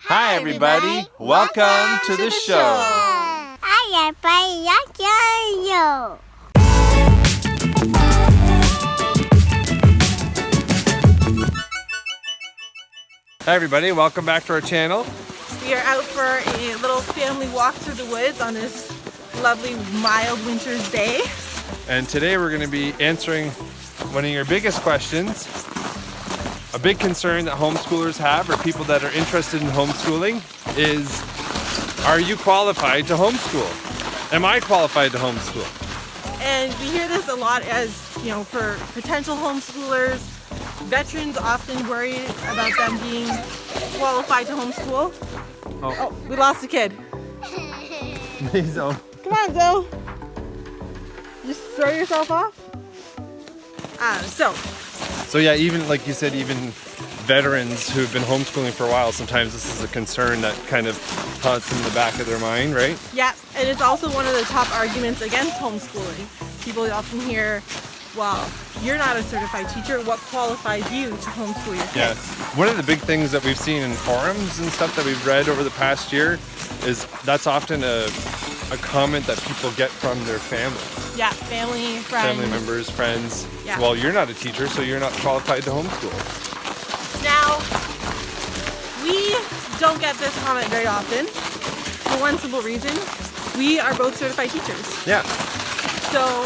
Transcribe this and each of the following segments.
Hi everybody, welcome to the show. Hi everybody, Hi everybody, welcome back to our channel. We are out for a little family walk through the woods on this lovely mild winter's day. And today we're going to be answering one of your biggest questions. A big concern that homeschoolers have, or people that are interested in homeschooling, is, are you qualified to homeschool? Am I qualified to homeschool? And we hear this a lot as, for potential homeschoolers. Veterans often worry about them being qualified to homeschool. Oh, we lost a kid. Hey, Zoe. Come on, Zoe. Just throw yourself off. So yeah, even like you said, even veterans who've been homeschooling for a while, sometimes this is a concern that kind of haunts them in the back of their mind, right? Yeah, and it's also one of the top arguments against homeschooling. People often hear, well, you're not a certified teacher, what qualifies you to homeschool your kids? Yeah, one of the big things that we've seen in forums and stuff that we've read over the past year is that's often a comment that people get from their family. Yeah, family, friends. Family members, friends. Yeah. Well, you're not a teacher, so you're not qualified to homeschool. Now, we don't get this comment very often for one simple reason. We are both certified teachers. Yeah. So,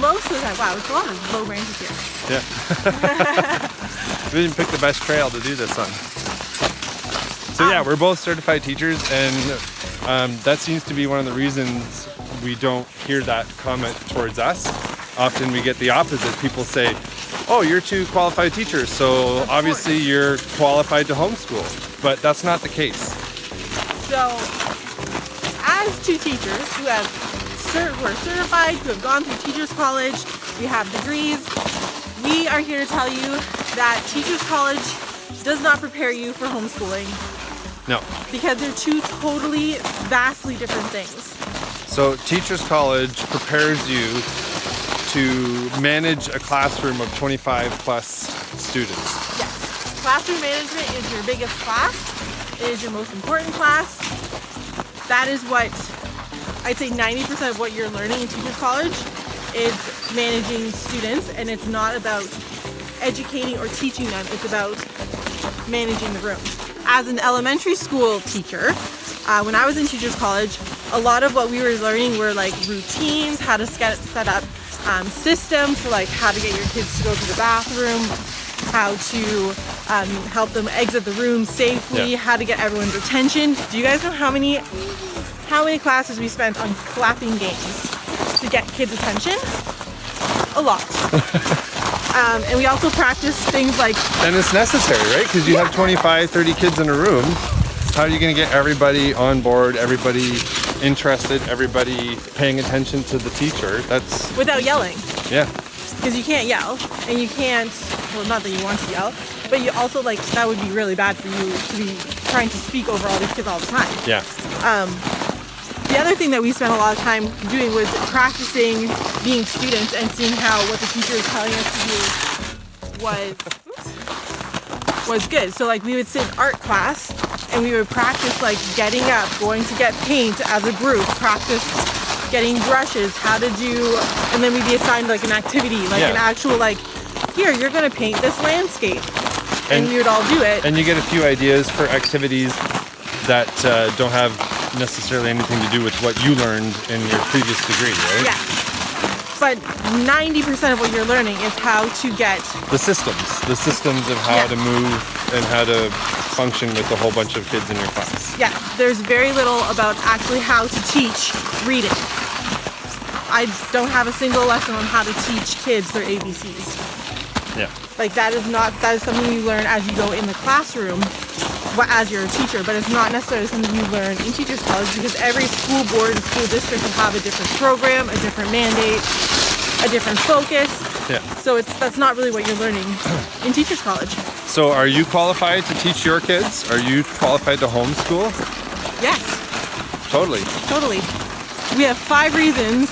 most of the time, wow, it's a lot of low branches here. Yeah. We didn't pick the best trail to do this on. So yeah, we're both certified teachers, and that seems to be one of the reasons we don't hear that comment towards us. Often we get the opposite. People say, oh, you're two qualified teachers, so obviously you're qualified to homeschool. But that's not the case. So, as two teachers who are certified, who have gone through Teachers College, we have degrees, we are here to tell you that Teachers College does not prepare you for homeschooling. No. Because they're two totally, vastly different things. So Teachers College prepares you to manage a classroom of 25 plus students. Yes. Classroom management is your biggest class. It is your most important class. That is what, I'd say 90% of what you're learning in Teachers College is managing students, and it's not about educating or teaching them, it's about managing the room. As an elementary school teacher, when I was in Teachers College, a lot of what we were learning were like routines, how to set up systems for like how to get your kids to go to the bathroom, how to help them exit the room safely, how to get everyone's attention. Do you guys know how many classes we spent on clapping games to get kids' attention? A lot. And we also practice things like... And it's necessary, right? Because you have 25, 30 kids in a room. How are you going to get everybody on board, everybody interested, everybody paying attention to the teacher? That's... Without yelling. Yeah. Because you can't yell, and you can't... Well, not that you want to yell, but you also, that would be really bad for you to be trying to speak over all these kids all the time. Yeah. The other thing that we spent a lot of time doing was practicing being students and seeing how what the teacher was telling us to do was good. So we would sit in art class and we would practice getting up, going to get paint as a group, practice getting brushes, how to do, and then we'd be assigned an activity, an actual here, you're going to paint this landscape. And we would all do it. And you get a few ideas for activities that don't have necessarily anything to do with what you learned in your previous degree, right? Yeah. But 90% of what you're learning is how to get... The systems of how to move and how to function with a whole bunch of kids in your class. Yeah, there's very little about actually how to teach reading. I don't have a single lesson on how to teach kids their ABCs. Yeah. That is something you learn as you go in the classroom as you're a teacher, but it's not necessarily something you learn in Teachers College because every school board and school district will have a different program, a different mandate, a different focus. Yeah. So that's not really what you're learning in Teachers College. So are you qualified to teach your kids? Are you qualified to homeschool? Yes. Totally. We have 5 reasons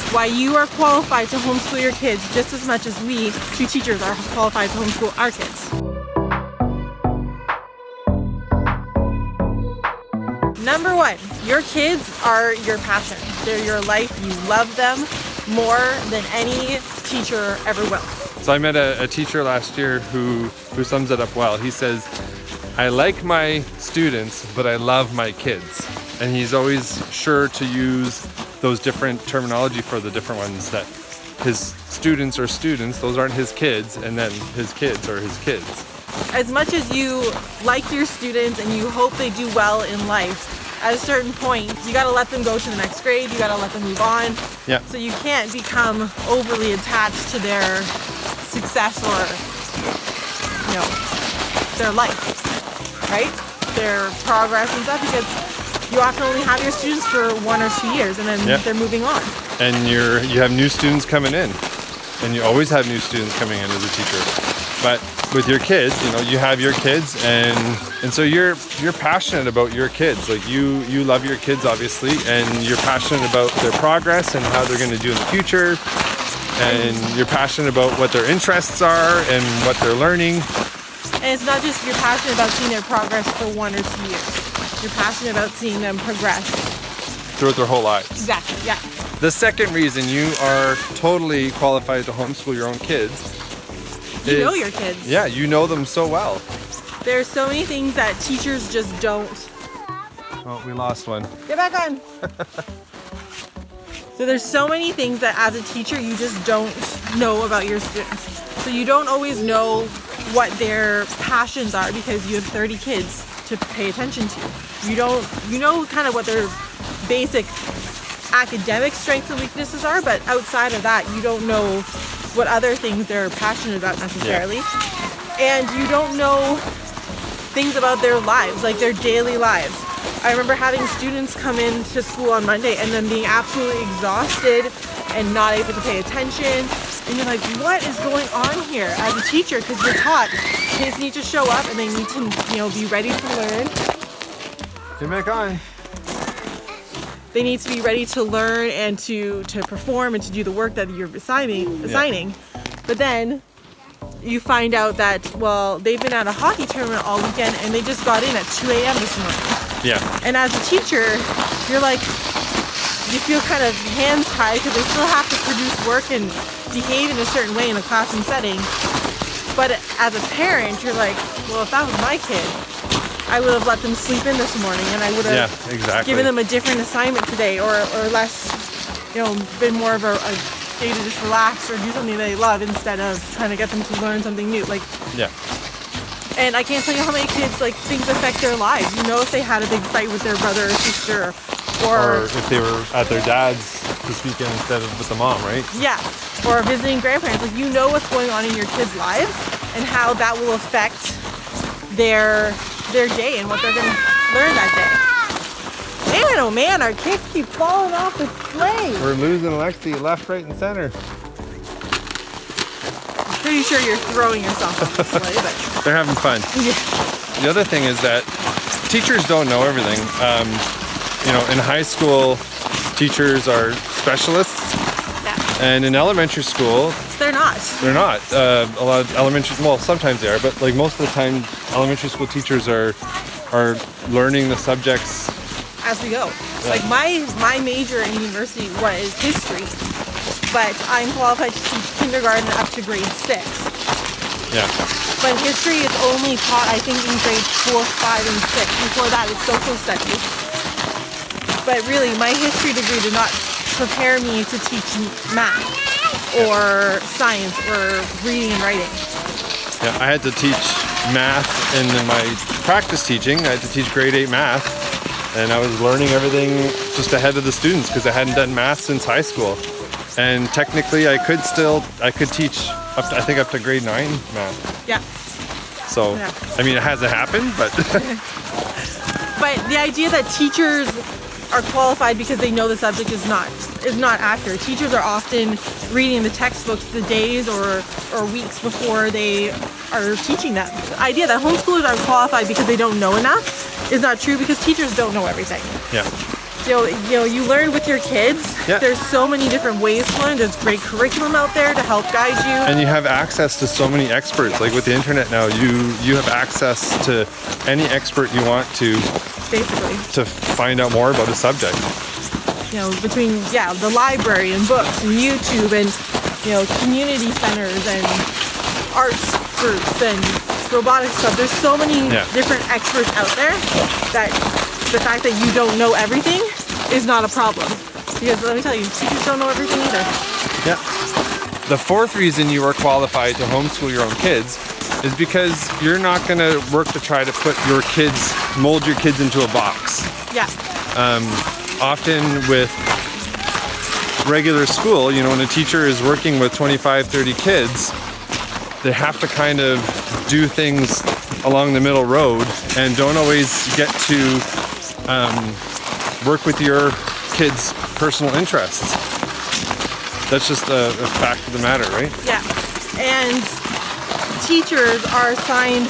why you are qualified to homeschool your kids just as much as we, two teachers, are qualified to homeschool our kids. Number one, your kids are your passion. They're your life. You love them more than any teacher ever will. So I met a teacher last year who sums it up well. He says, I like my students, but I love my kids. And he's always sure to use those different terminology for the different ones, that his students are students, those aren't his kids, and then his kids are his kids. As much as you like your students and you hope they do well in life, at a certain point, you gotta let them go to the next grade, you gotta let them move on. Yeah. So you can't become overly attached to their success or, you know, their life, right? Their progress and stuff, because you often only have your students for 1 or 2 years and then they're moving on. And you have new students coming in, and you always have new students coming in as a teacher. But with your kids, you know, you have your kids, and so you're passionate about your kids. Like you love your kids, obviously, and you're passionate about their progress and how they're going to do in the future. And you're passionate about what their interests are and what they're learning. And it's not just you're passionate about seeing their progress for 1 or 2 years. You're passionate about seeing them progress Throughout their whole lives. Exactly, yeah. The second reason you are totally qualified to homeschool your own kids You know your kids. Yeah, you know them so well. There's so many things that teachers just don't. Oh, we lost one. Get back on. So there's so many things that as a teacher you just don't know about your students. So you don't always know what their passions are because you have 30 kids to pay attention to. You know kind of what their basic academic strengths and weaknesses are, but outside of that, you don't know what other things they're passionate about necessarily. Yeah. And you don't know things about their lives, like their daily lives. I remember having students come into school on Monday and then being absolutely exhausted and not able to pay attention. And you're like, what is going on here as a teacher? Because you're taught kids need to show up and they need to, you know, be ready to learn. Get back on. They need to be ready to learn and to perform and to do the work that you're assigning. Yeah. But then you find out that, well, they've been at a hockey tournament all weekend and they just got in at 2 a.m. this morning. Yeah. And as a teacher, you're like, you feel kind of hands tied because they still have to produce work and behave in a certain way in a classroom setting. But as a parent, you're like, well, if that was my kid, I would have let them sleep in this morning and I would have given them a different assignment today or less, you know, been more of a day to just relax or do something they love instead of trying to get them to learn something new. Like, yeah. And I can't tell you how many kids, like, things affect their lives. You know, if they had a big fight with their brother or sister or if they were at their dad's this weekend instead of with the mom, right? Yeah. Or visiting grandparents. Like, you know what's going on in your kids' lives and how that will affect their day and what they're going to learn that day. Man, oh man, our kids keep falling off the sleigh. We're losing Alexi left, right, and center. I'm pretty sure you're throwing yourself off the sleigh, but they're having fun. Yeah. The other thing is that teachers don't know everything. You know, in high school, teachers are specialists. And in elementary school, they're not. They're not. A lot of elementary, well, sometimes they are, but like most of the time, elementary school teachers are learning the subjects as we go. Yeah. Like my major in university was history, but I'm qualified to teach kindergarten up to grade 6. Yeah. But history is only taught, I think, in grades 4, 5, and 6. Before that, it's social studies. But really, my history degree did not prepare me to teach math or science or reading and writing. Yeah, I had to teach math in my practice teaching. I had to teach grade 8 math, and I was learning everything just ahead of the students because I hadn't done math since high school. And technically, I could teach up to grade 9 math. Yeah. So, yeah. I mean, it hasn't happened, but but the idea that teachers are qualified because they know the subject is not accurate. Teachers are often reading the textbooks the days or weeks before they are teaching them. The idea that homeschoolers are qualified because they don't know enough is not true because teachers don't know everything. Yeah. You learn with your kids. Yeah. There's so many different ways to learn. There's great curriculum out there to help guide you. And you have access to so many experts. Like with the internet now, you have access to any expert you want to, Basically. to find out more about a subject. Between the library and books and YouTube and community centers and arts groups and robotics stuff. There's so many different experts out there that the fact that you don't know everything is not a problem. Because let me tell you, teachers don't know everything either. Yeah. The fourth reason you are qualified to homeschool your own kids is because you're not going to work to try to mold your kids into a box. Yeah. Often with regular school, when a teacher is working with 25, 30 kids, they have to kind of do things along the middle road and don't always get to work with your kids' personal interests. That's just a fact of the matter, right? Yeah. And teachers are assigned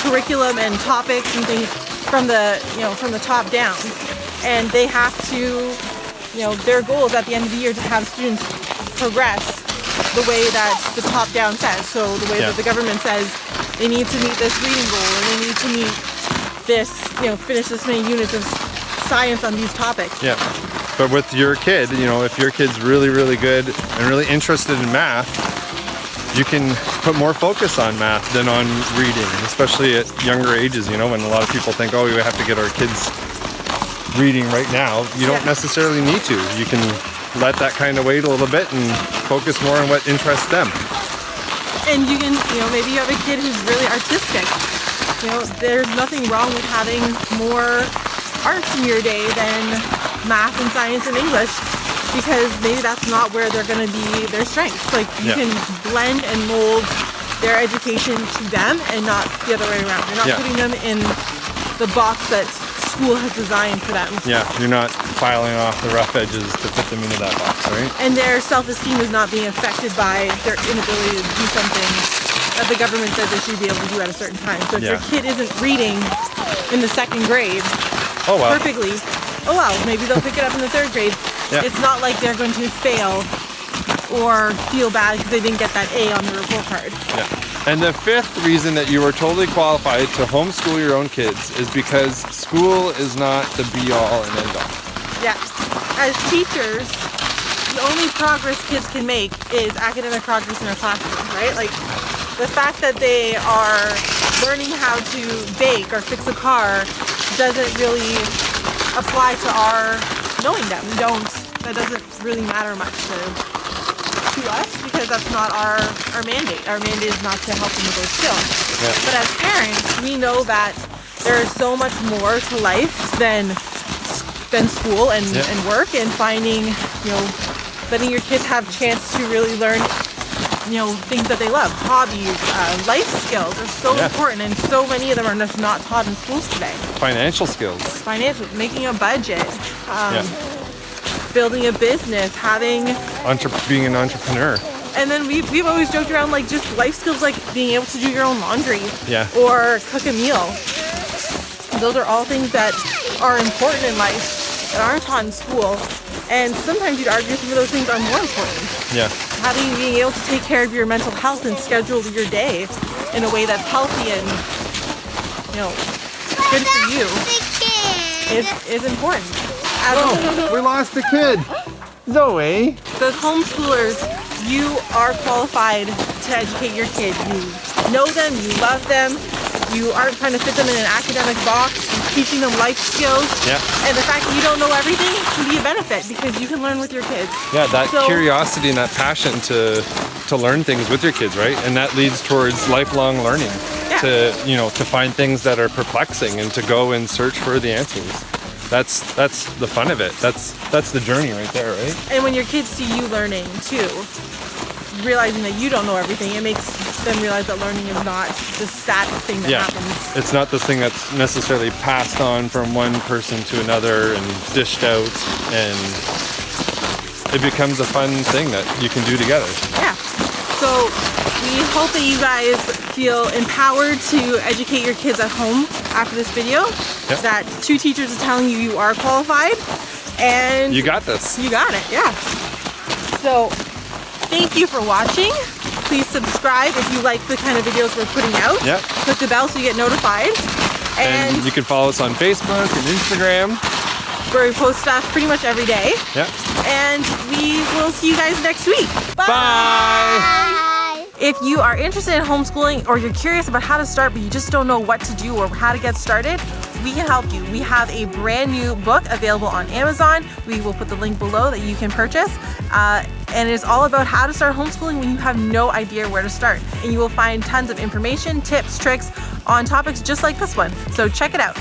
curriculum and topics and things from the top down. And they have to, their goal is at the end of the year to have students progress the way that the top down says. So the way that the government says they need to meet this reading goal or they need to meet this, finish this many units of science on these topics. Yeah. But with your kid, if your kid's really, really good and really interested in math, you can put more focus on math than on reading, especially at younger ages, when a lot of people think, oh, we have to get our kids reading right now. You don't necessarily need to. You can let that kind of wait a little bit and focus more on what interests them. And you can, maybe you have a kid who's really artistic. There's nothing wrong with having more arts in your day than math and science and English, because maybe that's not where they're going to be their strengths. Like you can blend and mold their education to them and not the other way around. You're not putting them in the box that school has designed for them. Yeah, you're not filing off the rough edges to fit them into that box, right? And their self-esteem is not being affected by their inability to do something that the government says they should be able to do at a certain time. So if your kid isn't reading in the 2nd grade perfectly, maybe they'll pick it up in the 3rd grade. Yeah. It's not like they're going to fail or feel bad because they didn't get that A on the report card. Yeah. And the 5th reason that you are totally qualified to homeschool your own kids is because school is not the be-all and end-all. Yeah. As teachers, the only progress kids can make is academic progress in their classroom, right? Like the fact that they are learning how to bake or fix a car doesn't really apply to our knowing them. That doesn't really matter much to us because that's not our mandate. Our mandate is not to help them with those skills. Yeah. But as parents, we know that there is so much more to life than school and work, and finding, letting your kids have a chance to really learn, things that they love, hobbies, life skills are so important, and so many of them are just not taught in schools today. Financial skills. Making a budget. Building a business, being an entrepreneur. And then we've always joked around like just life skills like being able to do your own laundry or cook a meal. Those are all things that are important in life that aren't taught in school. And sometimes you'd argue some of those things are more important. Yeah. Being able to take care of your mental health and schedule your day in a way that's healthy and good for you is important. We lost the kid. Zoe. The homeschoolers, you are qualified to educate your kids. You know them, you love them, you aren't trying to fit them in an academic box, you're teaching them life skills. Yeah. And the fact that you don't know everything can be a benefit because you can learn with your kids. Yeah, that curiosity and that passion to learn things with your kids, right? And that leads towards lifelong learning. Yeah. To find things that are perplexing and to go and search for the answers. That's the fun of it. That's the journey right there, right? And when your kids see you learning too, realizing that you don't know everything, it makes them realize that learning is not the static thing that happens. It's not this thing that's necessarily passed on from one person to another and dished out, and it becomes a fun thing that you can do together. Yeah. So we hope that you guys feel empowered to educate your kids at home after this video. Yep. That 2 teachers are telling you you are qualified, And You got this. you got it, yeah. So thank you for watching. Please subscribe if you like the kind of videos we're putting out. Yeah. Click the bell so you get notified. And you can follow us on Facebook and Instagram. Where we post stuff pretty much every day. Yeah. And we will see you guys next week. Bye. Bye. If you are interested in homeschooling or you're curious about how to start but you just don't know what to do or how to get started, we can help you. We have a brand new book available on Amazon. We will put the link below that you can purchase. And it's all about how to start homeschooling when you have no idea where to start. And you will find tons of information, tips, tricks on topics just like this one. So check it out.